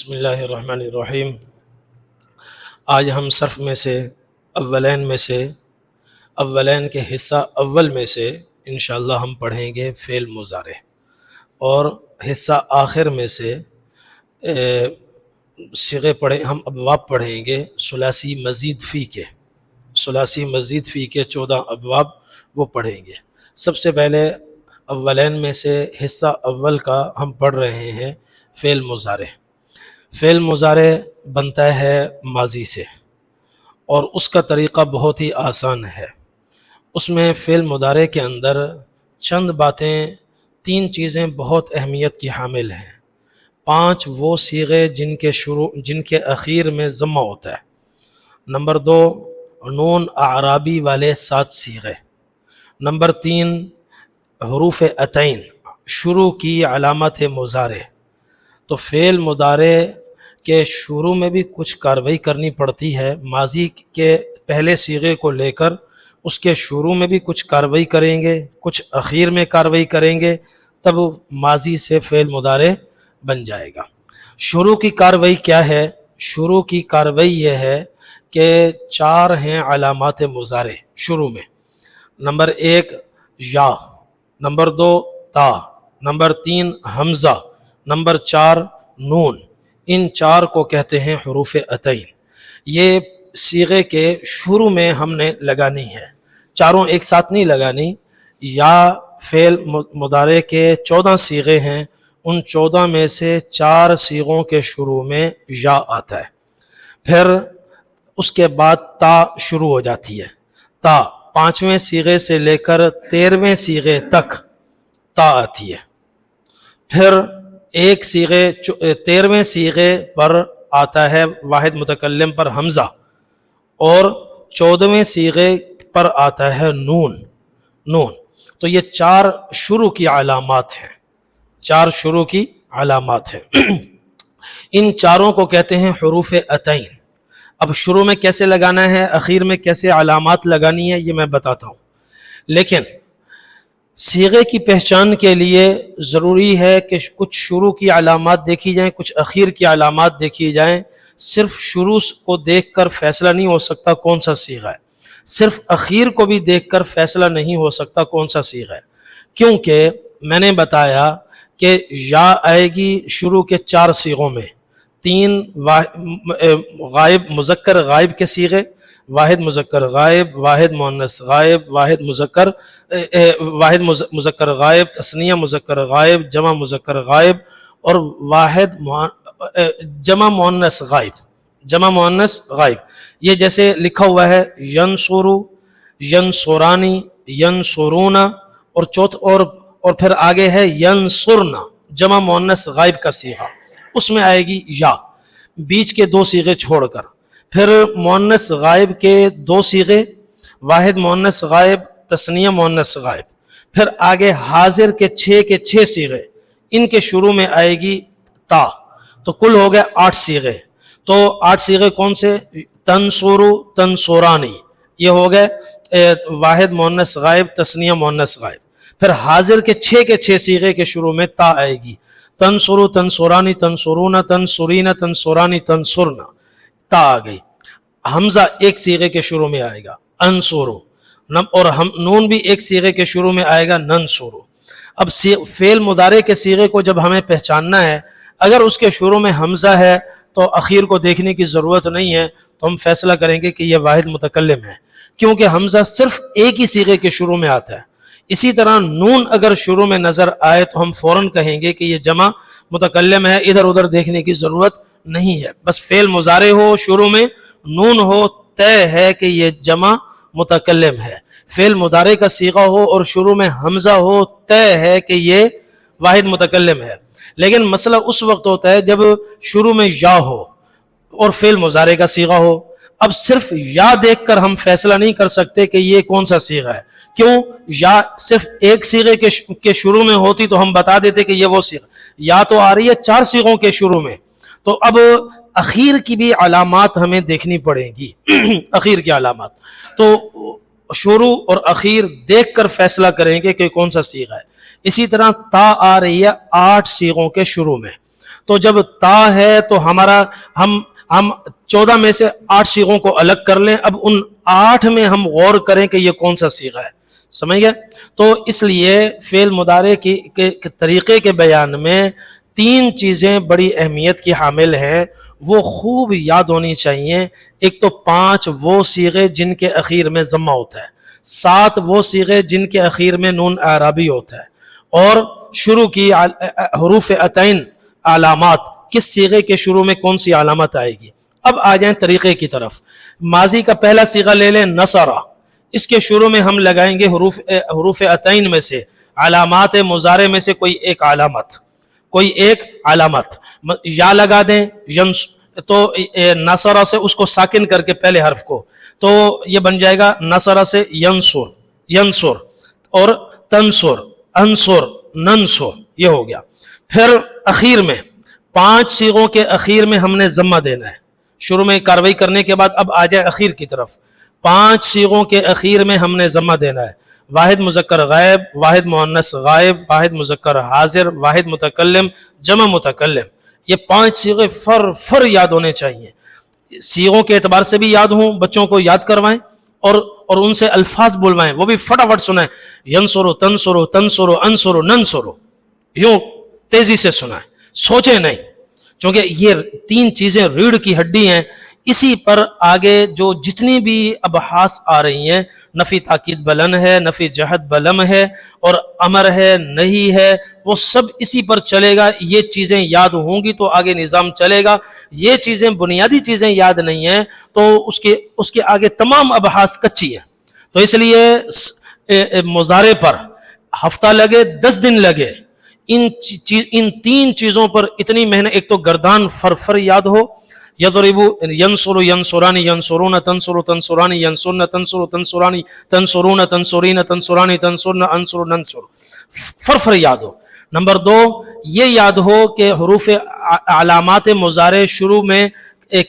بسم اللہ الرحمن الرحیم۔ آج ہم صرف میں سے اولین کے حصہ اول میں سے انشاءاللہ ہم پڑھیں گے فعل مضارع، اور حصہ آخر میں سے صیغے ہم ابواب پڑھیں گے ثلاثی مزید فی کے 14 ابواب وہ پڑھیں گے۔ سب سے پہلے اولین میں سے حصہ اول کا ہم پڑھ رہے ہیں فعل مضارع۔ فعل مضارع بنتا ہے ماضی سے، اور اس کا طریقہ بہت ہی آسان ہے۔ اس میں فعل مضارع کے اندر چند باتیں، 3 چیزیں بہت اہمیت کی حامل ہیں۔ 5 وہ صیغے جن کے اخیر میں ضمہ ہوتا ہے۔ نمبر 2 نون اعرابی والے 7 صیغے۔ نمبر 3 حروف عطین، شروع کی علامت مضارع۔ تو فعل مضارع کے شروع میں بھی کچھ کارروائی کرنی پڑتی ہے، ماضی کے پہلے صیغے کو لے کر اس کے شروع میں بھی کچھ کارروائی کریں گے، کچھ اخیر میں کارروائی کریں گے، تب ماضی سے فعل مضارع بن جائے گا۔ شروع کی کارروائی کیا ہے؟ شروع کی کارروائی یہ ہے کہ 4 ہیں علامات مضارع شروع میں۔ نمبر 1 یا، نمبر 2 تا، نمبر 3 حمزہ، نمبر 4 نون۔ ان 4 کو کہتے ہیں حروف عطین۔ یہ صیغے کے شروع میں ہم نے لگانی ہے، چاروں ایک ساتھ نہیں لگانی۔ یا فعل مضارع کے 14 صیغے ہیں، ان 14 میں سے 4 صیغوں کے شروع میں یا آتا ہے، پھر اس کے بعد تا شروع ہو جاتی ہے۔ تا 5ویں صیغے سے لے کر 13ویں صیغے تک تا آتی ہے، پھر ایک صیغے 13ویں صیغے پر آتا ہے واحد متکلم پر حمزہ، اور 14ویں صیغے پر آتا ہے نون۔ تو یہ 4 شروع کی علامات ہیں، 4 شروع کی علامات ہیں۔ ان 4 کو کہتے ہیں حروف عطین۔ اب شروع میں کیسے لگانا ہے، اخیر میں کیسے علامات لگانی ہے، یہ میں بتاتا ہوں۔ لیکن صیغے کی پہچان کے لیے ضروری ہے کہ کچھ شروع کی علامات دیکھی جائیں، کچھ اخیر کی علامات دیکھی جائیں۔ صرف شروع کو دیکھ کر فیصلہ نہیں ہو سکتا کون سا صیغہ ہے، صرف اخیر کو بھی دیکھ کر فیصلہ نہیں ہو سکتا کون سا صیغہ ہے، کیونکہ میں نے بتایا کہ یا آئے گی شروع کے 4 صیغوں میں، 3 غائب مذکر غائب کے صیغے، واحد مذکر غائب، واحد مؤنث غائب، واحد مذکر غائب، تثنیہ مذکر غائب، جمع مذکر غائب، اور واحد جمع مؤنث غائب۔ یہ جیسے لکھا ہوا ہے ینصرو، ینصرانی، ینصرونا، اور پھر آگے ہے ینصرنا، جمع مؤنث غائب کا صیغہ، اس میں آئے گی یا، بیچ کے 2 صیغے چھوڑ کر۔ پھر مؤنث غائب کے 2 صیغے، واحد مؤنث غائب، تثنیہ مؤنث غائب، پھر آگے حاضر کے 6 صیغے، ان کے شروع میں آئے گی تا۔ تو کل ہو گئے 8 صیغے۔ تو 8 صیغے کون سے؟ تنصرو، تنصرانی، یہ ہو گئے واحد مؤنث غائب، تثنیہ مؤنث غائب۔ پھر حاضر کے 6 صیغے کے شروع میں تا آئے گی، تنصرو، تنصرانی، تنصرونا، تنصرینا، تنصرانی، تنصرنا، تا آ گئی۔ حمزہ 1 صیغے کے شروع میں آئے گا، انصرو، اور نون بھی 1 صیغے کے شروع میں آئے گا، ننصرو۔ اب فعل مضارع کے صیغے کو جب ہمیں پہچاننا ہے، اگر اس کے شروع میں حمزہ ہے تو اخیر کو دیکھنے کی ضرورت نہیں ہے، تو ہم فیصلہ کریں گے کہ یہ واحد متکلم ہے، کیونکہ حمزہ صرف ایک ہی صیغے کے شروع میں آتا ہے۔ اسی طرح نون اگر شروع میں نظر آئے تو ہم فوراً کہیں گے کہ یہ جمع متکلم ہے، ادھر ادھر دیکھنے کی ضرورت نہیں ہے۔ بس فعل مضارع ہو، شروع میں نون ہو، طے ہے کہ یہ جمع متکلم ہے۔ فعل مضارع کا صیغہ ہو اور شروع میں حمزہ ہو، طے ہے کہ یہ واحد متکلم ہے۔ لیکن مسئلہ اس وقت ہوتا ہے جب شروع میں یا ہو اور فعل مضارع کا صیغہ ہو۔ اب صرف یا دیکھ کر ہم فیصلہ نہیں کر سکتے کہ یہ کون سا صیغہ ہے، کیوں؟ یا صرف ایک صیغے کے شروع میں ہوتی تو ہم بتا دیتے کہ یہ وہ صیغہ، یا تو آ رہی ہے 4 صیغوں کے شروع میں، تو اب اخیر کی بھی علامات ہمیں دیکھنی پڑیں گی۔ اخیر کی علامات تو شروع اور اخیر دیکھ کر فیصلہ کریں گے کہ کون سا صیغہ ہے۔ اسی طرح تا آ رہی ہے 8 صیغوں کے شروع میں، تو جب تا ہے تو ہمارا ہم 14 میں سے 8 صیغوں کو الگ کر لیں. اب ان 8 میں ہم غور کریں کہ یہ کون سا صیغہ ہے. سمجھ گئے؟ تو اس لیے فعل مضارع کے طریقے کے بیان میں 3 چیزیں بڑی اہمیت کی حامل ہیں، وہ خوب یاد ہونی چاہیے. ایک تو 5 وہ صیغے جن کے اخیر میں ضمہ ہوتا ہے، 7 وہ صیغے جن کے اخیر میں نون اعرابی ہوتا ہے، اور شروع کی حروف عطین علامات، کس صیغے کے شروع میں کون سی علامت آئے گی. اب آ جائیں طریقے کی طرف. ماضی کا پہلا صیغہ لے لیں نصرہ، اس کے شروع میں ہم لگائیں گے حروف عطین میں سے علامات مضارع میں سے کوئی ایک علامت یا لگا دیں. تو نصرہ سے اس کو ساکن کر کے پہلے حرف کو، تو یہ بن جائے گا نصرہ سے ینصر اور تنصر انصر ننصر، یہ ہو گیا. پھر اخیر میں 5 صیغوں کے اخیر میں ہم نے ضمہ دینا ہے. شروع میں کاروائی کرنے کے بعد اب آ جائے اخیر کی طرف. 5 صیغوں کے اخیر میں ہم نے ضمہ دینا ہے. واحد مذکر غائب، واحد مؤنث غائب، واحد مذکر حاضر، واحد متکلم، جمع متکلم. یہ 5 صیغے فر یاد ہونے چاہیے. صیغوں کے اعتبار سے بھی یاد ہوں، بچوں کو یاد کروائیں اور ان سے الفاظ بلوائیں، وہ بھی فٹافٹ سنائیں. ینصرو تنصرو تنصرو انصرو ننصرو، یوں تیزی سے سنائیں، سوچیں نہیں، کیونکہ یہ 3 چیزیں ریڑھ کی ہڈی ہیں. اسی پر آگے جو جتنی بھی ابحاث آ رہی ہیں، نفی تاکید بلن ہے، نفی جہد بلم ہے، اور امر ہے، نہیں ہے، وہ سب اسی پر چلے گا. یہ چیزیں یاد ہوں گی تو آگے نظام چلے گا. یہ چیزیں بنیادی چیزیں یاد نہیں ہیں تو اس کے آگے تمام ابحاث کچی ہیں. تو اس لیے مضارع پر ہفتہ لگے 10 دن لگے، ان 3 چیزوں پر اتنی محنت. ایک تو گردان فر یاد ہو، یضربو ینصرو ینصرانی ینصرون تنصرو تنصرانی ینصرن تنصرو تنصرانی تنصرون تنصرین تنصرانی تنصرن انصر ننصر، فر یاد ہو. نمبر 2 یہ یاد ہو کہ حروف علامات مضارع شروع میں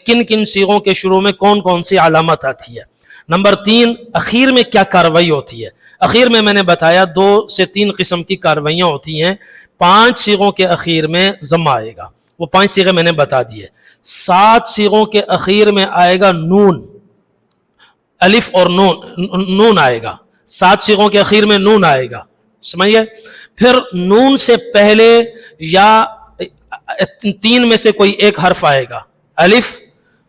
کن صیغوں کے شروع میں کون سی علامت آتی ہے. نمبر 3 اخیر میں کیا کاروائی ہوتی ہے. اخیر میں نے بتایا 2 سے 3 قسم کی کاروائیاں ہوتی ہیں. 5 صیغوں کے اخیر میں ضمہ آئے گا، وہ 5 صیغے میں نے بتا دیے. 7 صیغوں کے اخیر میں آئے گا نون، الف اور نون آئے گا. 7 صیغوں کے اخیر میں نون آئے گا، سمجھئے. پھر نون سے پہلے یا 3 میں سے کوئی ایک حرف آئے گا. الف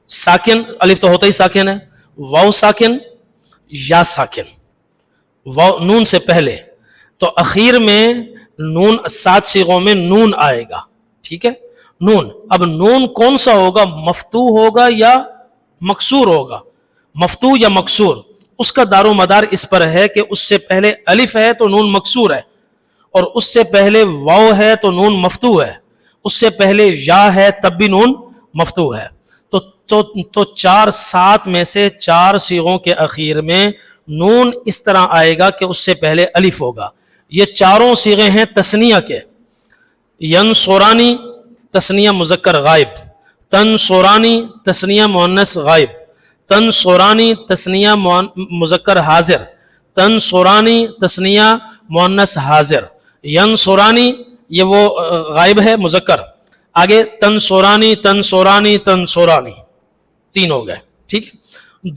ساکن، الف تو ہوتا ہی ساکن ہے، واو ساکن، یا ساکن، واو نون سے پہلے. تو اخیر میں نون 7 صیغوں میں نون آئے گا. ٹھیک ہے، نون. اب نون کون سا ہوگا، مفتوح ہوگا یا مکسور ہوگا؟ مفتوح یا مکسور، اس کا دار و مدار اس پر ہے کہ اس سے پہلے الف ہے تو نون مکسور ہے، اور اس سے پہلے واو ہے تو نون مفتوح ہے، اس سے پہلے یا ہے تب بھی نون مفتوح ہے. تو 7 میں سے 4 صیغوں کے اخیر میں نون اس طرح آئے گا کہ اس سے پہلے الف ہوگا. یہ 4 صیغے ہیں تثنیہ کے. ینصرانی تثنیہ مذکر غائب، تنصرانی تثنیہ مؤنث غائب، تنصرانی تثنیہ مذکر حاضر، تنصرانی تثنیہ مؤنث حاضر. ینصرانی یہ وہ غائب ہے مذکر. آگے تنصرانی تنصرانی تنصرانی، 3 ہو گئے. ٹھیک ہے.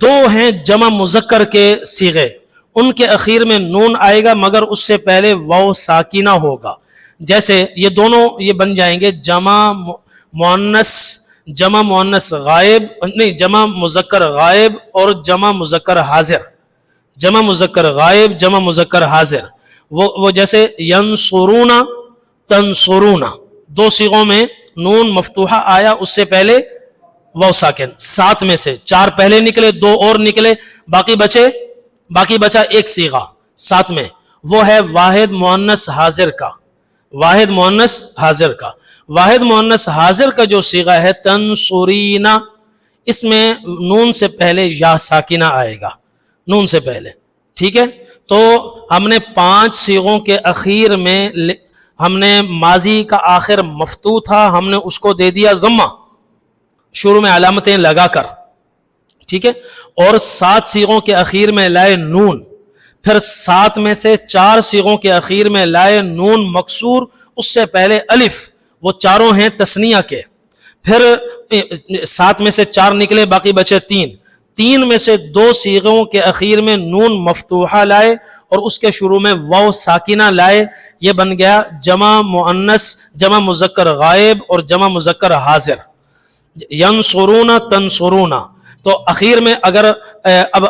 2 ہیں جمع مذکر کے صیغے، ان کے اخیر میں نون آئے گا مگر اس سے پہلے واو ساکینہ ہوگا. جیسے یہ دونوں یہ بن جائیں گے جمع مؤنث غائب، نہیں جمع مذکر غائب اور جمع مذکر حاضر. جمع مذکر غائب، جمع مذکر حاضر، وہ جیسے ینصرون تنصرون، 2 صیغوں میں نون مفتوحہ آیا، اس سے پہلے واو ساکن. 7 میں سے 4 پہلے نکلے، 2 اور نکلے، باقی بچا ایک صیغہ 7 میں، وہ ہے واحد مؤنث حاضر کا. واحد مؤنث حاضر کا، واحد مؤنث حاضر کا جو صیغہ ہے تنصرین، اس میں نون سے پہلے یا ساکنہ آئے گا، نون سے پہلے. ٹھیک ہے. تو ہم نے 5 صیغوں کے اخیر میں ہم نے ماضی کا آخر مفتوح تھا، ہم نے اس کو دے دیا ضمہ شروع میں علامتیں لگا کر. ٹھیک ہے. اور 7 صیغوں کے اخیر میں لائے نون. پھر 7 میں سے 4 صیغوں کے اخیر میں لائے نون مکسور، اس سے پہلے الف، وہ چاروں ہیں تسنیہ کے. پھر 7 میں سے 4 نکلے، باقی بچے 3. 3 میں سے 2 صیغوں کے اخیر میں نون مفتوحہ لائے اور اس کے شروع میں واو ساکنہ لائے. یہ بن گیا جمع مؤنث، جمع مذکر غائب اور جمع مذکر حاضر. ینصرون تنصرون، تو اخیر میں اگر اب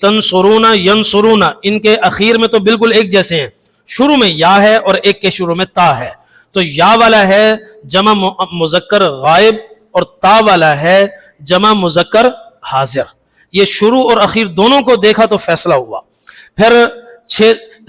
تنصرون ینصرون، ان کے اخیر میں تو بالکل ایک جیسے ہیں، شروع میں یا ہے اور ایک کے شروع میں تا ہے. تو یا والا ہے جمع مذکر غائب اور تا والا ہے جمع مذکر حاضر. یہ شروع اور اخیر دونوں کو دیکھا تو فیصلہ ہوا. پھر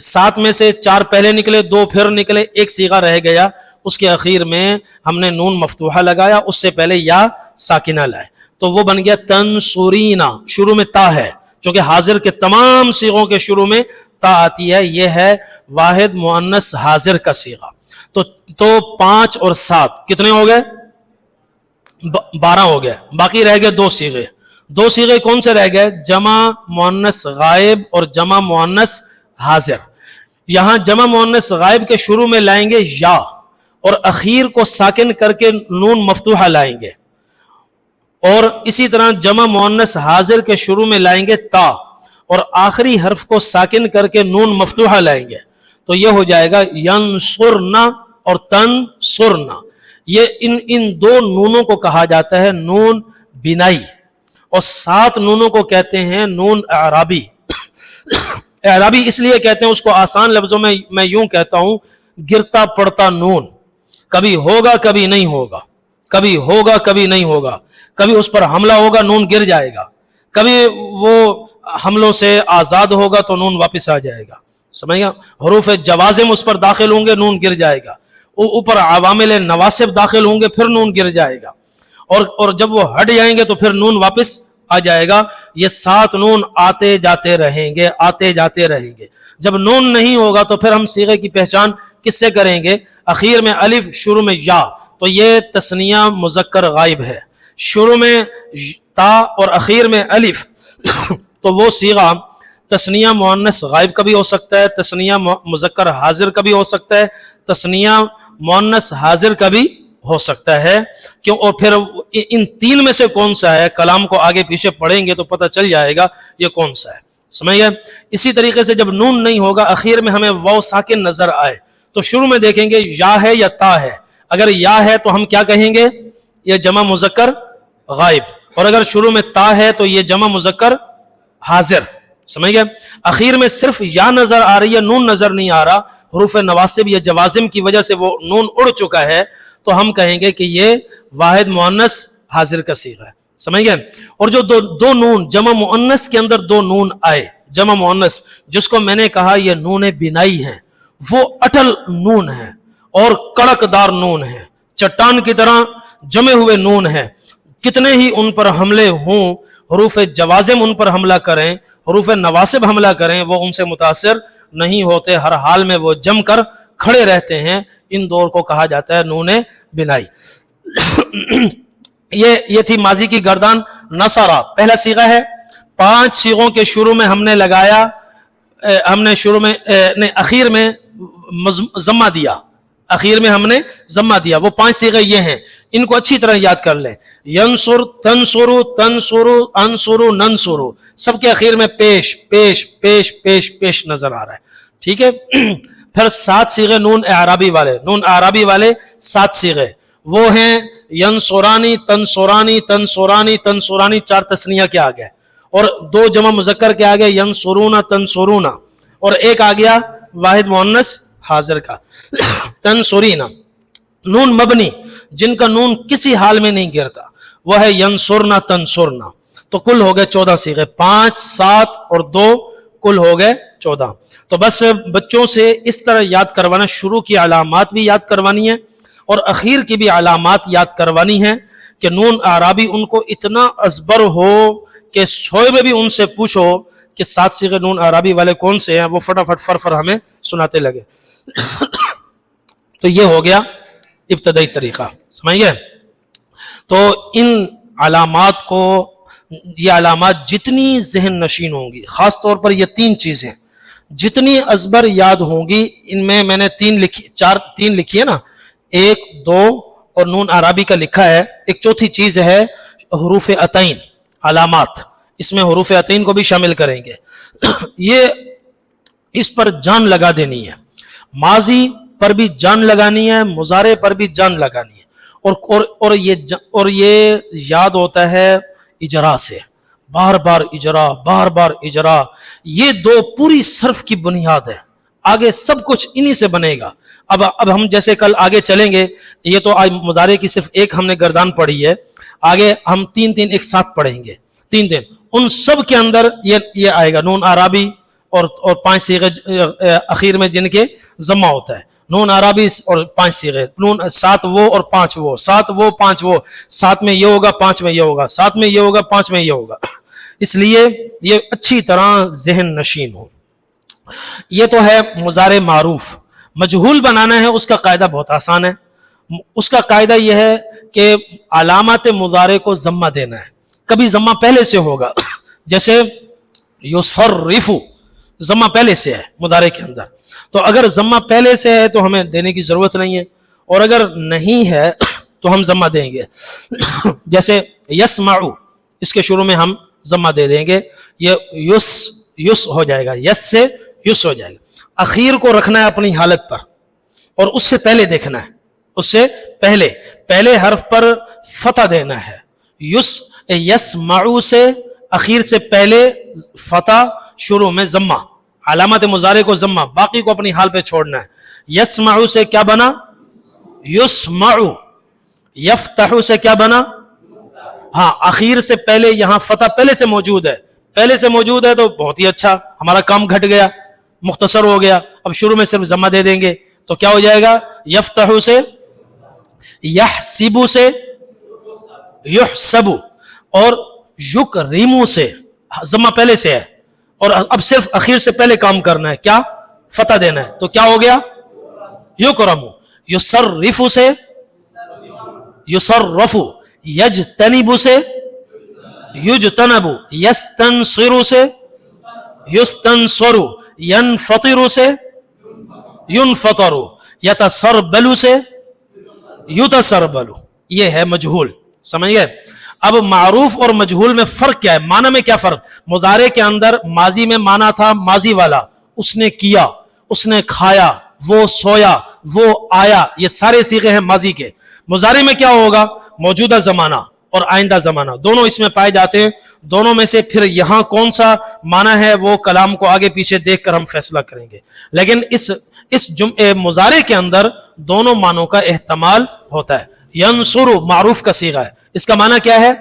7 میں سے 4 پہلے نکلے، 2 پھر نکلے، ایک صیغہ رہ گیا، اس کے اخیر میں ہم نے نون مفتوحہ لگایا، اس سے پہلے یا ساکنہ لائے، تو وہ بن گیا تنصرینا. شروع میں تا ہے، چونکہ حاضر کے تمام صیغوں کے شروع میں تا آتی ہے. یہ ہے واحد مؤنث حاضر کا صیغہ. تو 5 اور 7 کتنے ہو گئے؟ 12 ہو گئے. باقی رہ گئے 2 صیغے. 2 صیغے کون سے رہ گئے؟ جمع مؤنث غائب اور جمع مؤنث حاضر. یہاں جمع مؤنث غائب کے شروع میں لائیں گے یا، اور اخیر کو ساکن کر کے نون مفتوحہ لائیں گے، اور اسی طرح جمع مؤنث حاضر کے شروع میں لائیں گے تا، اور آخری حرف کو ساکن کر کے نون مفتوحہ لائیں گے. تو یہ ہو جائے گا ینصرنا اور تنصرنا. یہ ان 2 نونوں کو کہا جاتا ہے نون بنائی، اور 7 نونوں کو کہتے ہیں نون اعرابی. اعرابی اس لیے کہتے ہیں، اس کو آسان لفظوں میں یوں کہتا ہوں، گرتا پڑتا نون. کبھی ہوگا کبھی نہیں ہوگا، کبھی ہوگا کبھی نہیں ہوگا، کبھی اس پر حملہ ہوگا نون گر جائے گا، کبھی وہ حملوں سے آزاد ہوگا تو نون واپس آ جائے گا. سمجھ گیا؟ حروف جوازم اس پر داخل ہوں گے نون گر جائے گا، اوپر عوامل نواسب داخل ہوں گے پھر نون گر جائے گا، اور جب وہ ہٹ جائیں گے تو پھر نون واپس آ جائے گا. یہ 7 نون آتے جاتے رہیں گے، آتے جاتے رہیں گے. جب نون نہیں ہوگا تو پھر ہم صیغے کی پہچان کس سے کریں گے؟ اخیر میں الف، شروع میں یا، تو یہ تثنیہ مذکر غائب ہے. شروع میں تا اور اخیر میں الف، تو وہ صیغہ تثنیہ مؤنث غائب کا بھی ہو سکتا ہے، تثنیہ مذکر حاضر کا بھی ہو سکتا ہے، تثنیہ مؤنث حاضر کا بھی ہو سکتا ہے. کیوں؟ اور پھر ان 3 میں سے کون سا ہے، کلام کو آگے پیچھے پڑھیں گے تو پتہ چل جائے گا یہ کون سا ہے. سمجھ گئے؟ اسی طریقے سے جب نون نہیں ہوگا، اخیر میں ہمیں واو ساکن نظر آئے تو شروع میں دیکھیں گے یا ہے یا تا ہے. اگر یا ہے تو ہم کیا کہیں گے؟ یہ جمع مذکر غائب. اور اگر شروع میں تا ہے تو یہ جمع مذکر حاضر. سمجھ گئے؟ اخیر میں صرف یا نظر آ رہی ہے، نون نظر نہیں آ رہا، حروف نواسب یا جوازم کی وجہ سے وہ نون اڑ چکا ہے، تو ہم کہیں گے کہ یہ واحد مؤنث حاضر کا صیغہ ہے. سمجھ گئے؟ اور جو دو نون جمع مؤنث کے اندر 2 نون آئے، جمع مؤنث، جس کو میں نے کہا یہ نون بنائی ہیں، وہ اٹل نون ہیں اور کڑک دار نون ہیں، چٹان کی طرح جمے ہوئے نون ہیں. کتنے ہی ان پر حملے ہوں، حروف جوازم ان پر حملہ کریں، حروف نواسب حملہ کریں، وہ ان سے متاثر نہیں ہوتے، ہر حال میں وہ جم کر کھڑے رہتے ہیں. ان دور کو کہا جاتا ہے نون بنائی. یہ تھی ماضی کی گردان نصرہ، پہلا صیغہ ہے. 5 صیغوں کے شروع میں ہم نے لگایا، ہم نے شروع میں اخیر میں ضمہ دیا، اخیر میں ہم نے ضمہ دیا. وہ 5 صیغے یہ ہیں، ان کو اچھی طرح یاد کر لیں. ینصر، تنصرو، تنصرو، انصرو، ننصرو، سب کے اخیر میں پیش پیش پیش پیش پیش نظر آ رہا ہے. ٹھیک ہے؟ پھر 7 صیغے نون اعرابی والے، نون اعرابی والے 7 صیغے وہ ہیں ینصرانی، تنصرانی، تنصرانی، تنصرانی، 4 تثنیہ کے آگئے، اور 2 جمع مذکر کے آگئے ینصرون، تنصرون، اور ایک آ گیا واحد مؤنث حاضر کا تنصرینا. نون مبنی، جن کا نون کسی حال میں نہیں گرتا، وہ ہے ینصرنا، تنصرنا. تو کل ہو گئے 14 صیغے، 5 7 اور 2 کل ہو گئے 14. تو بس بچوں سے اس طرح یاد کروانا، شروع کی علامات بھی یاد کروانی ہے اور اخیر کی بھی علامات یاد کروانی ہے، کہ نون اعرابی ان کو اتنا ازبر ہو کہ سوئے میں بھی ان سے پوچھو کہ 7 صیغے نون اعرابی والے کون سے ہیں، وہ فٹافٹ فرفر ہمیں سناتے لگے. تو یہ ہو گیا ابتدائی طریقہ. سمجھ گئے؟ تو ان علامات کو، یہ علامات جتنی ذہن نشین ہوں گی، خاص طور پر یہ 3 چیزیں جتنی ازبر یاد ہوں گی، ان میں نے 3 لکھی ہے نا، 1 2 اور نون عربی کا لکھا ہے. ایک چوتھی چیز ہے حروف عطین، علامات. اس میں حروف عطین کو بھی شامل کریں گے. یہ اس پر جان لگا دینی ہے. ماضی پر بھی جان لگانی ہے، مضارع پر بھی جان لگانی ہے. اور یہ یاد ہوتا ہے اجرا سے، بار بار اجرا، بار بار اجرا. یہ دو پوری صرف کی بنیاد ہے. آگے سب کچھ انہی سے بنے گا. اب ہم جیسے کل آگے چلیں گے، یہ تو آج مضارع کی صرف ایک ہم نے گردان پڑھی ہے، آگے ہم تین ایک ساتھ پڑھیں گے. تین ان سب کے اندر یہ آئے گا نون عربی اور 5 صیغے اخیر میں جن کے ضمہ ہوتا ہے. نون عربی اور 5 صیغے، نون 7 وہ اور 5 وہ، 7 وہ 5 وہ، 7 میں یہ ہوگا 5 میں یہ ہوگا، 7 میں یہ ہوگا 5 میں یہ ہوگا. اس لیے یہ اچھی طرح ذہن نشین ہو. یہ تو ہے مضارع معروف. مجہول بنانا ہے، اس کا قاعدہ بہت آسان ہے. اس کا قاعدہ یہ ہے کہ علامات مضارع کو ضمہ دینا ہے. کبھی ضمہ پہلے سے ہوگا، جیسے یصرف، ضمہ پہلے سے ہے مضارع کے اندر. تو اگر ضمہ پہلے سے ہے تو ہمیں دینے کی ضرورت نہیں ہے، اور اگر نہیں ہے تو ہم ضمہ دیں گے. جیسے یسمع، اس کے شروع میں ہم ضمہ دے دیں گے. یہ یس ہو جائے گا، یس سے یس ہو جائے گا. اخیر کو رکھنا ہے اپنی حالت پر، اور اس سے پہلے دیکھنا ہے. اس سے پہلے حرف پر فتح دینا ہے. یسمعو سے اخیر سے پہلے فتح، شروع میں ضمہ. علامت مضارع کو ضمہ، باقی کو اپنی حال پہ چھوڑنا ہے. یسمعو سے کیا بنا؟ یسمعو. یفتحو سے کیا بنا؟ ہاں، اخیر سے پہلے یہاں فتح پہلے سے موجود ہے. پہلے سے موجود ہے تو بہت ہی اچھا، ہمارا کام گھٹ گیا، مختصر ہو گیا. اب شروع میں صرف ضمہ دے دیں گے تو کیا ہو جائے گا؟ یفتحو سے، یحسبو سے یحسبو، اور یکرمو سے ضمہ پہلے سے ہے، اور اب صرف اخیر سے پہلے کام کرنا ہے. کیا؟ فتح دینا ہے. تو کیا ہو گیا؟ یکرمو. یصرفو سے یصرفو. یجتنبو سے یجتنبو. یستنصرو سے یستنصرو. ینفطرو سے ینفطرو. یتسربلو سے یتسربلو. یہ ہے مجہول. سمجھ گئے؟ اب معروف اور مجہول میں فرق کیا ہے؟ معنی میں کیا فرق؟ مضارع کے اندر ماضی میں معنی تھا ماضی والا، اس نے کیا، اس نے کھایا، وہ سویا، وہ آیا. یہ سارے صیغے ہیں ماضی کے. مضارع میں کیا ہوگا؟ موجودہ زمانہ اور آئندہ زمانہ دونوں اس میں پائے جاتے ہیں. دونوں میں سے پھر یہاں کون سا معنی ہے وہ کلام کو آگے پیچھے دیکھ کر ہم فیصلہ کریں گے. لیکن اس مضارع کے اندر دونوں معنوں کا احتمال ہوتا ہے. ینصر معروف کا صیغہ ہے. اس کا معنی کیا ہے؟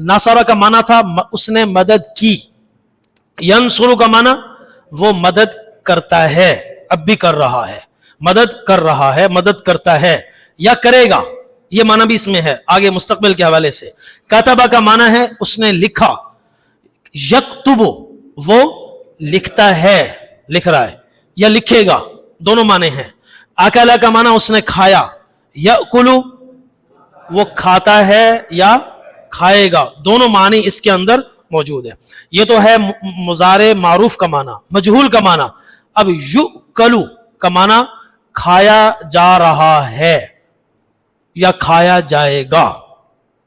ناصرہ کا معنی تھا اس نے مدد کی. ینصر کا معنی وہ مدد کرتا ہے، اب بھی کر رہا ہے، مدد کر رہا ہے، مدد کرتا ہے یا کرے گا. یہ معنی بھی اس میں ہے آگے مستقبل کے حوالے سے. کتبہ کا معنی ہے اس نے لکھا. یکتب وہ لکھتا ہے، لکھ رہا ہے یا لکھے گا، دونوں معنی ہیں. اکلا کا معنی اس نے کھایا. یاکل وہ کھاتا ہے یا کھائے گا، دونوں معنی اس کے اندر موجود ہے. یہ تو ہے مضارع معروف کا معنی. مجہول کا معنی اب یؤکلو کا معنی کھایا جا رہا ہے یا کھایا جائے گا.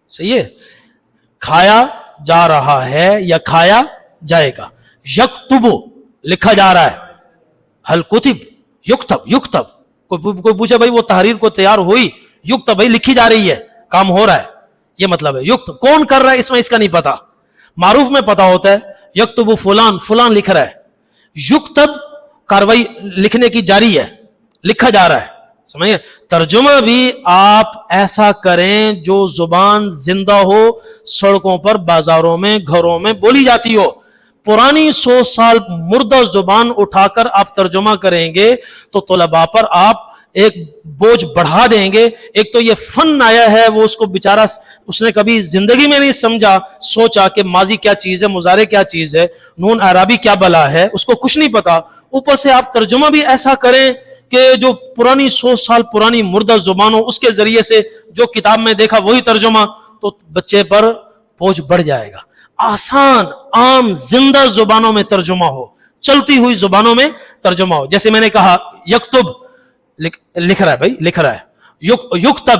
صحیح ہے؟ کھایا جا رہا ہے یا کھایا جائے گا. یکتب لکھا جا رہا ہے. ہل کتب یکتب. یکتب کوئی پوچھے بھائی وہ تحریر کو تیار ہوئی؟ یکتب بھائی لکھی جا رہی ہے، کام ہو رہا ہے، یہ مطلب ہے. یکتب کون کر رہا ہے اس میں اس کا نہیں پتا. معروف میں پتا ہوتا ہے یکتب فلان، فلان لکھ رہا ہے. یکتب کاروائی لکھنے کی جاری ہے، لکھا جا رہا ہے. سمجھے؟ ترجمہ بھی آپ ایسا کریں جو زبان زندہ ہو، سڑکوں پر، بازاروں میں، گھروں میں بولی جاتی ہو. پرانی 100 سال مردہ زبان اٹھا کر آپ ترجمہ کریں گے تو طلباء پر آپ ایک بوجھ بڑھا دیں گے. ایک تو یہ فن آیا ہے، وہ اس کو بیچارہ اس نے کبھی زندگی میں نہیں سمجھا سوچا کہ ماضی کیا چیز ہے، مضارع کیا چیز ہے، نون اعرابی کیا بلا ہے، اس کو کچھ نہیں پتا. اوپر سے آپ ترجمہ بھی ایسا کریں کہ جو پرانی 100 سال پرانی مردہ زبان ہو، اس کے ذریعے سے جو کتاب میں دیکھا وہی ترجمہ، تو بچے پر بوجھ بڑھ جائے گا. آسان عام زندہ زبانوں میں ترجمہ ہو، چلتی ہوئی زبانوں میں ترجمہ ہو. جیسے میں نے کہا یکتب لکھ رہا ہے بھائی، لکھ رہا ہے. یکتب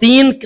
3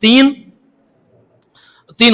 3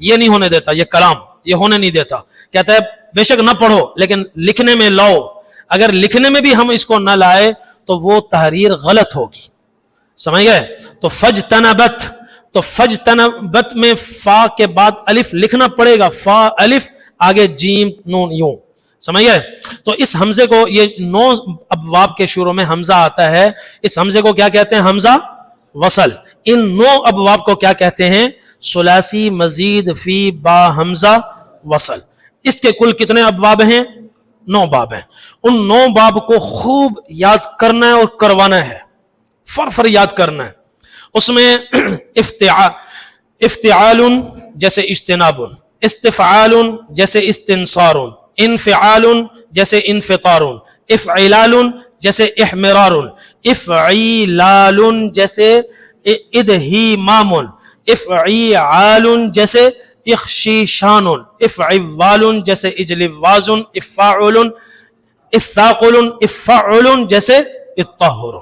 یہ نہیں ہونے دیتا, یہ کلام یہ ہونے نہیں دیتا. کہتا ہے بے شک نہ پڑھو لیکن لکھنے میں لاؤ. اگر لکھنے میں بھی ہم اس کو نہ لائے تو وہ تحریر غلط ہوگی. سمجھ گئے؟ تو فجتنبت, تو فجتنبت میں فا کے بعد الف لکھنا پڑے گا, فا الف آگے جیم نون یوں. سمجھ گئے؟ تو اس حمزے کو, یہ 9 ابواب کے شروع میں حمزہ آتا ہے, اس حمزے کو کیا کہتے ہیں؟ حمزہ وصل. ان 9 ابواب کو کیا کہتے ہیں؟ ثلاثی مزید فی با حمزہ وصل. اس کے کل کتنے ابواب ہیں؟ 9 باب ہیں. ان 9 باب کو خوب یاد کرنا ہے اور کروانا ہے, فر یاد کرنا ہے. اس میں افتعال جیسے اجتناب, استفعال جیسے استنصار, انفعال جیسے انفطار, افعلال جیسے احمرار, افعیلال جیسے ادہیمام, افعیعال جیسے اخشیشان, افعوال جیسے اجلواز, افاعل اثاقل, افعل جیسے الطہر.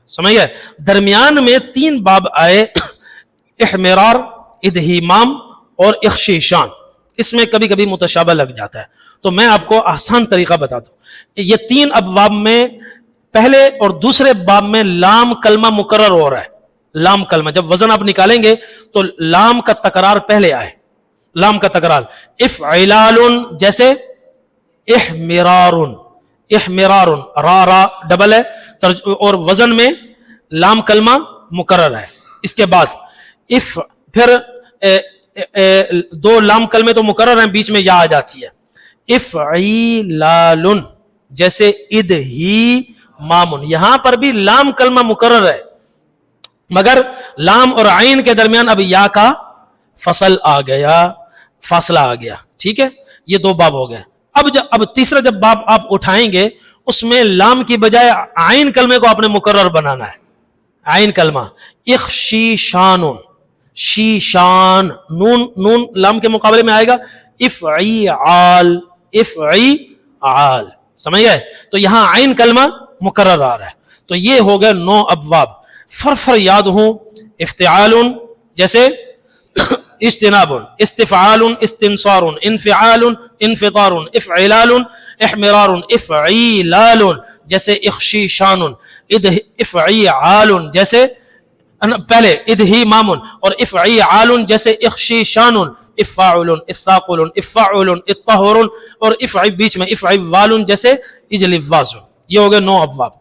سمجھ گئے؟ درمیان میں 3 باب آئے, احمرار, ادہیمام اور اخشیشان. اس میں کبھی کبھی متشابہ لگ جاتا ہے, تو میں آپ کو آسان طریقہ بتاتا ہوں. یہ 3 ابواب میں پہلے اور دوسرے باب میں لام کلمہ مکرر ہو رہا ہے. لام کلمہ جب وزن آپ نکالیں گے تو لام کا تکرار پہلے آئے, لام کا تکرار. افعلال جیسے احمرار, احمرار را ڈبل ہے اور وزن میں لام کلمہ مکرر ہے. اس کے بعد پھر 2 لام کلمے تو مکرر ہیں, بیچ میں یا آ جاتی ہے. افعیلال جیسے ادہیمام, یہاں پر بھی لام کلمہ مکرر ہے مگر لام اور عین کے درمیان اب یا کا فصل آ گیا, فاصلہ آ گیا. ٹھیک ہے, یہ 2 باب ہو گئے. اب تیسرا جب باب آپ اٹھائیں گے اس میں لام کی بجائے عین کلمے کو آپ نے مکرر بنانا ہے. عین کلمہ اخشیشان, شیشان, نون لام کے مقابلے میں آئے گا. افعیعال, افعیعال. سمجھ گئے؟ تو یہاں عین کلمہ مکرر آ رہا ہے. تو یہ ہو گئے 9 ابواب. فر یاد ہوں. افتعال جیسے اجتناب, استفعال استنصار, انفعال انفطار, افعلال احمرار, افعیلال جیسے اخشیشان, افعیعال جیسے پہلے ادہیمام اور افعیعال جیسے اخشیشان, افاعل اثاقل, افاعل الطہر اور بیچ میں افعوال جیسے اجلواز. یہ ہو گئے 9 ابواب.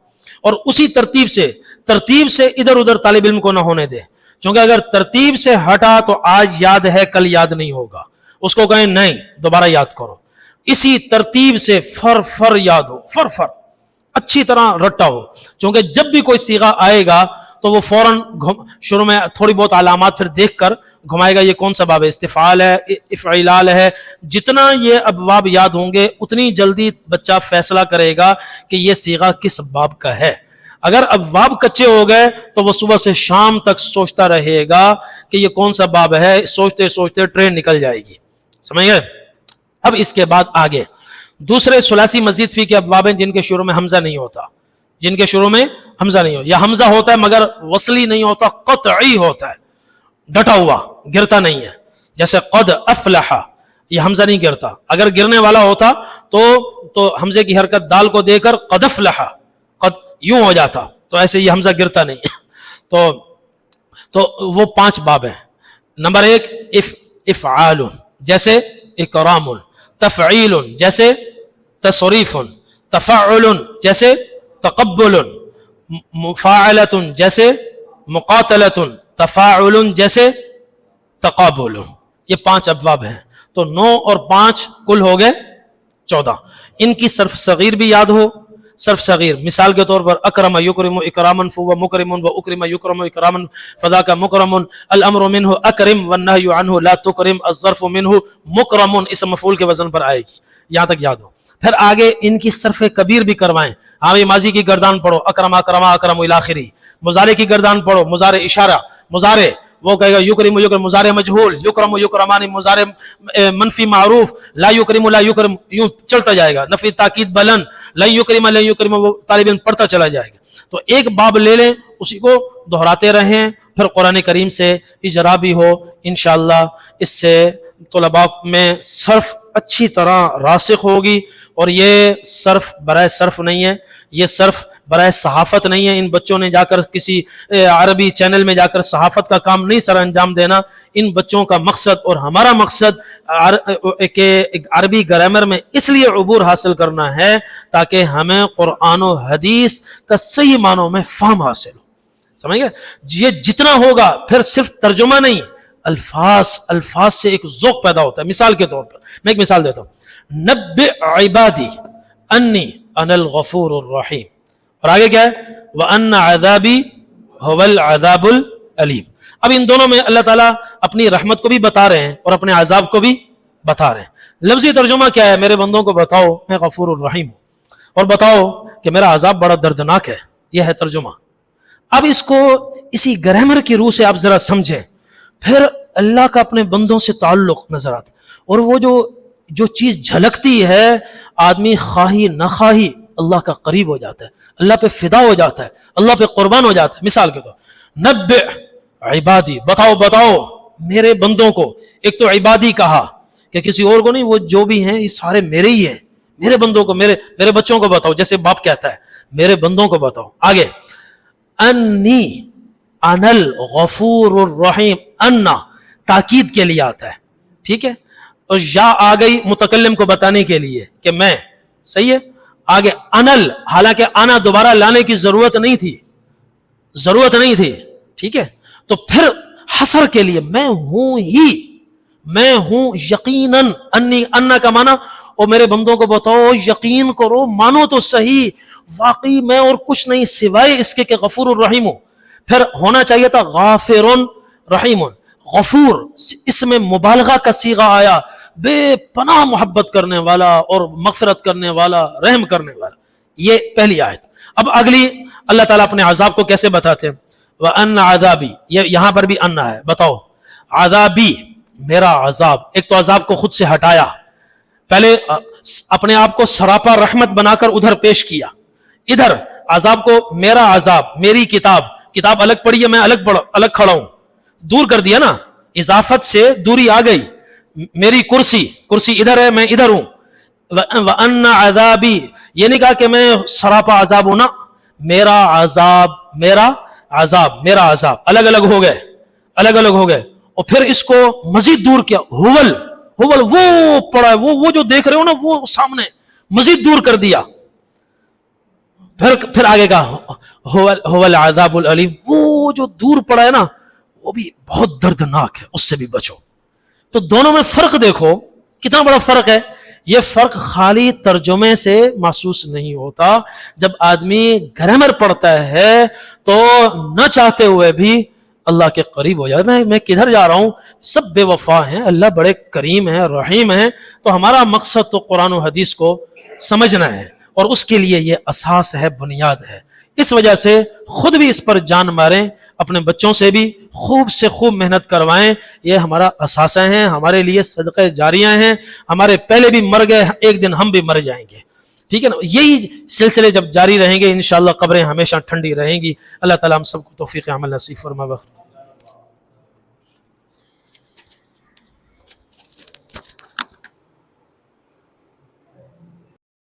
اور اسی ترتیب سے ادھر ادھر طالب علم کو نہ ہونے دے, کیونکہ اگر ترتیب سے ہٹا تو آج یاد ہے کل یاد نہیں ہوگا. اس کو کہیں نہیں دوبارہ یاد کرو. اسی ترتیب سے فر یاد ہو, فر اچھی طرح رٹا ہو, کیونکہ جب بھی کوئی صیغہ آئے گا تو وہ فوراً شروع میں تھوڑی بہت علامات پھر دیکھ کر گھمائے گا, یہ کون سا باب ہے, استفعال ہے, افعلال ہے. جتنا یہ ابواب یاد ہوں گے اتنی جلدی بچہ فیصلہ کرے گا کہ یہ صیغہ کس باب کا ہے. اگر ابواب کچے ہو گئے تو وہ صبح سے شام تک سوچتا رہے گا کہ یہ کون سا باب ہے, سوچتے سوچتے ٹرین نکل جائے گی. سمجھ گئے؟ اب اس کے بعد آگے دوسرے ثلاثی مزید فی کے ابواب ہیں جن کے شروع میں حمزہ نہیں ہوتا, جن کے شروع میں حمزہ نہیں ہوتا, یا حمزہ ہوتا ہے مگر وصلی نہیں ہوتا, قطعی ہوتا ہے, ڈٹا ہوا, گرتا نہیں ہے. جیسے قد افلح, یہ حمزہ نہیں گرتا. اگر گرنے والا ہوتا تو حمزے کی حرکت دال کو دے کر قد افلح, قد یوں ہو جاتا, تو ایسے یہ حمزہ گرتا نہیں. تو وہ 5 باب ہیں. نمبر 1 افعال جیسے اکرام, تفعیل جیسے تصریف, تفعل جیسے تقبل, مفاعلۃ جیسے مقاتلۃ, تفاعل جیسے تقابل. یہ 5 ابواب ہیں. تو 9 اور 5 کل ہو گئے 14. ان کی صرف صغیر بھی یاد ہو. صرف صغیر مثال کے طور پر اکرم یکرم اکراما فهو مکرم واکرم یکرم اکراما فذاک مکرم, الامر منه اکرم والنهی عنه لا تکرم, الظرف منه مکرم اسم مفعول کے وزن پر آئے گی. یہاں تک یاد ہو. پھر آگے ان کی صرف کبیر بھی کروائیں. ہاں ماضی کی گردان پڑھو, اکرم اکرما اکرم الی آخری. مضارع کی گردان پڑھو, مضارع اشارہ, مضارع وہ کہے گا یکرم یکرم, مضارع مجہول, یکرم یکرمان, مضارع منفی معروف, لا یکرم لا یکرم, یوں چلتا جائے گا. نفی تاکید بلند, لا یکرم لا یکرم, وہ طالب علم پڑھتا چلا جائے گا. تو ایک باب لے لیں, اسی کو دہراتے رہیں, پھر قرآن کریم سے اجرا بھی ہو انشاءاللہ. اس سے طلباء میں صرف اچھی طرح راسخ ہوگی، اور یہ صرف برائے صرف نہیں ہے، یہ صرف برائے صحافت نہیں ہے۔ ان بچوں نے جا کر کسی عربی چینل میں جا کر صحافت کا کام نہیں سر انجام دینا۔ ان بچوں کا مقصد اور ہمارا مقصد کہ عربی گرامر میں اس لیے عبور حاصل کرنا ہے تاکہ ہمیں قرآن و حدیث کا صحیح معنوں میں فہم حاصل ہو، سمجھ گئے؟ یہ جتنا ہوگا پھر صرف ترجمہ نہیں، الفاظ سے ایک ذوق پیدا ہوتا ہے۔ مثال کے طور پر میں ایک مثال دیتا ہوں، نبئ عبادی انی انا الغفور الرحیم، اور آگے کیا ہے؟ وَأَنَّ عَذَابِي هُوَ الْعَذَابُ الْأَلِيمُ۔ اب ان دونوں میں اللہ تعالیٰ اپنی رحمت کو بھی بتا رہے ہیں اور اپنے عذاب کو بھی بتا رہے ہیں۔ لفظی ترجمہ کیا ہے؟ میرے بندوں کو بتاؤ میں غفور الرحیم ہوں، اور بتاؤ کہ میرا عذاب بڑا دردناک ہے، یہ ہے ترجمہ۔ اب اس کو اسی گرامر کی روح سے آپ ذرا سمجھیں، پھر اللہ کا اپنے بندوں سے تعلق نظر آتا، اور وہ جو چیز جھلکتی ہے، آدمی خواہی نہ خواہی اللہ کا قریب ہو جاتا ہے، اللہ پہ فدا ہو جاتا ہے، اللہ پہ قربان ہو جاتا ہے۔ مثال کے طور نبئ عبادی، بتاؤ میرے بندوں کو۔ ایک تو عبادی کہا کہ کسی اور کو نہیں، وہ جو بھی ہیں یہ سارے میرے ہی ہیں، میرے بندوں کو، میرے بچوں کو بتاؤ، جیسے باپ کہتا ہے میرے بندوں کو بتاؤ۔ آگے انی انا الغفور الرحیم، انا تاکید کے لیے آتا ہے، ٹھیک ہے، اور یا آ گئی متکلم کو بتانے کے لیے کہ میں، صحیح ہے۔ آگے انل، حالانکہ انا دوبارہ لانے کی ضرورت نہیں تھی، ٹھیک ہے، تو پھر حصر کے لیے میں ہوں یقیناً، انی انا کا معنی، اور میرے بندوں کو بتاؤ یقین کرو، مانو تو صحیح، واقعی میں اور کچھ نہیں سوائے اس کے کہ غفور الرحیم ہوں۔ پھر ہونا چاہیے تھا غافر رحیم، غفور اس میں مبالغہ کا صیغہ آیا، بے پناہ محبت کرنے والا اور مغفرت کرنے والا، رحم کرنے والا۔ یہ پہلی آیت۔ اب اگلی اللہ تعالیٰ اپنے عذاب کو کیسے بتاتے ہیں؟ وَأَنَّ عَذَابِي، یہاں پر بھی انا ہے، بتاؤ عذابی، میرا عذاب۔ ایک تو عذاب کو خود سے ہٹایا، پہلے اپنے آپ کو سراپا رحمت بنا کر ادھر پیش کیا، ادھر عذاب کو میرا عذاب، میری کتاب الگ پڑھی ہے، میں الگ کھڑا ہوں، دور کر دیا نا، اضافت سے دوری آ گئی۔ میری کرسی ادھر ہے، میں ادھر ہوں۔ وَأَنَّ عَذَابِي، یہ نہیں کہا کہ میں سراپا عذاب ہوں نا، میرا عذاب الگ الگ ہو گئے، اور پھر اس کو مزید دور کیا، ہوول وہ پڑا ہے، وہ جو دیکھ رہے ہو نا، وہ سامنے مزید دور کر دیا۔ پھر آگے کہا ہوول العذاب العلیم، وہ جو دور پڑا ہے نا وہ بھی بہت دردناک ہے، اس سے بھی بچو۔ تو دونوں میں فرق دیکھو کتنا بڑا فرق ہے۔ یہ فرق خالی ترجمے سے محسوس نہیں ہوتا، جب آدمی گرامر پڑھتا ہے تو نہ چاہتے ہوئے بھی اللہ کے قریب ہو جائے۔ میں کدھر جا رہا ہوں، سب بے وفا ہیں، اللہ بڑے کریم ہیں، رحیم ہیں، تو ہمارا مقصد تو قرآن و حدیث کو سمجھنا ہے، اور اس کے لیے یہ اساس ہے، بنیاد ہے۔ اس وجہ سے خود بھی اس پر جان ماریں، اپنے بچوں سے بھی خوب سے خوب محنت کروائیں۔ یہ ہمارا اثاثہ ہیں، ہمارے لیے صدقہ جاریہ ہیں، ہمارے پہلے بھی مر گئے، ایک دن ہم بھی مر جائیں گے، ٹھیک ہے نا۔ یہی سلسلے جب جاری رہیں گے انشاءاللہ قبریں ہمیشہ ٹھنڈی رہیں گی۔ اللہ تعالیٰ ہم سب کو توفیق عمل نصیب فرمائے۔